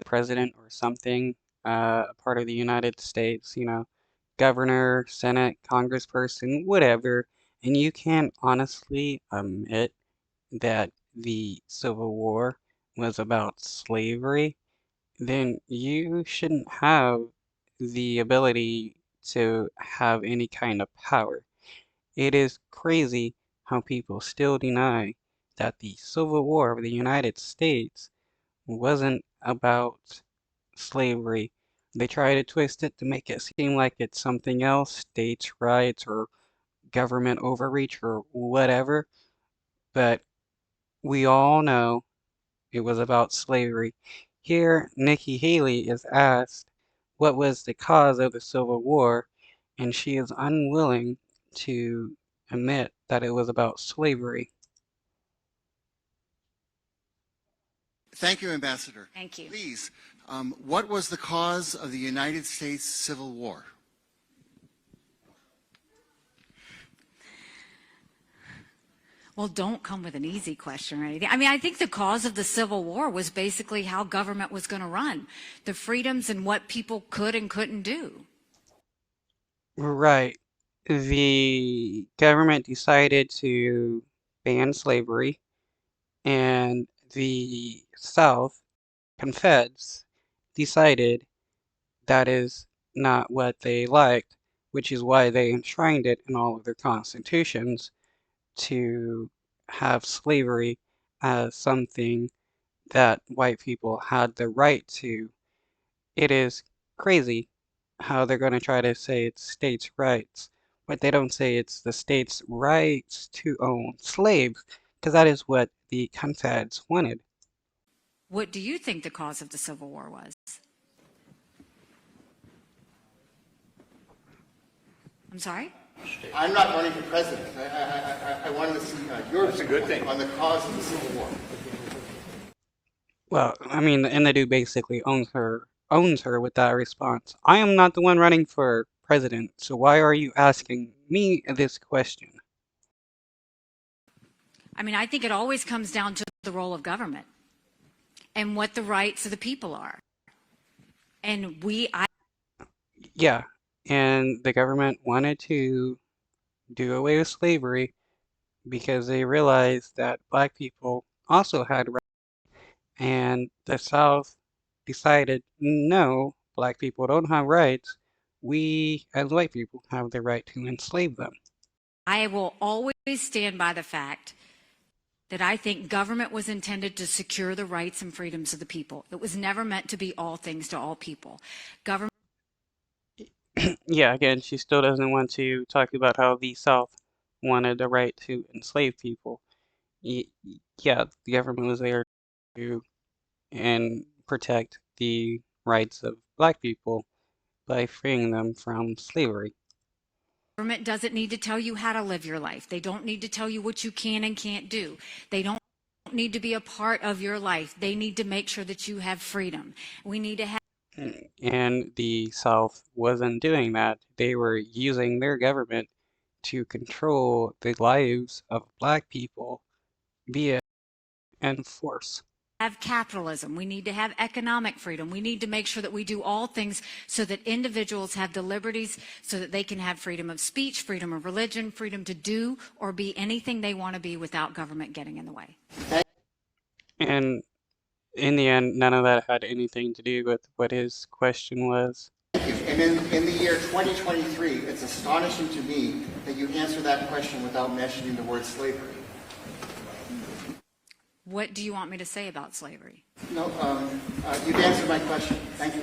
president or something, a part of the United States, governor, Senate, congressperson, whatever, and you can honestly admit that the Civil War was about slavery, then you shouldn't have the ability to have any kind of power. It is crazy how people still deny that the Civil War of the United States wasn't about slavery. They try to twist it to make it seem like it's something else, states' rights or government overreach or whatever, but we all know it was about slavery. Here, Nikki Haley is asked what was the cause of the Civil War, and she is unwilling to admit that it was about slavery. Thank you, Ambassador. Thank you. Please, what was the cause of the United States Civil War? Well, don't come with an easy question or anything. I mean, I think the cause of the Civil War was basically how government was going to run, the freedoms and what people could and couldn't do. Right. The government decided to ban slavery, and the South Confeds decided that is not what they liked, which is why they enshrined it in all of their constitutions to have slavery as something that white people had the right to. It is crazy how they're going to try to say it's states' rights, but they don't say it's the states' rights to own slaves, because that is what the Confeds wanted. What do you think the cause of the Civil War was? I'm sorry? I'm not running for president. I wanted to see your thing. on the cause of the Civil War. Well, I mean, and the dude basically owns her with that response. I am not the one running for president, so why are you asking me this question? I mean, I think it always comes down to the role of government and what the rights of the people are. And Yeah, and the government wanted to do away with slavery because they realized that black people also had rights, and the South decided, no, black people don't have rights. We, as white people, have the right to enslave them. I will always stand by the fact that I think government was intended to secure the rights and freedoms of the people. It was never meant to be all things to all people. Government. Yeah, again, she still doesn't want to talk about how the South wanted the right to enslave people. Yeah, the government was there to and protect the rights of black people by freeing them from slavery. Government doesn't need to tell you how to live your life. They don't need to tell you what you can and can't do. They don't need to be a part of your life. They need to make sure that you have freedom. We need to have. And the South wasn't doing that. They were using their government to control the lives of black people via and force. Have capitalism. We need to have economic freedom. We need to make sure that we do all things so that individuals have the liberties so that they can have freedom of speech, freedom of religion, freedom to do or be anything they want to be without government getting in the way. And in the end, none of that had anything to do with what his question was. Thank you. And in the year 2023, it's astonishing to me that you answer that question without mentioning the word slavery. What do you want me to say about slavery? No, you've answered my question. Thank you.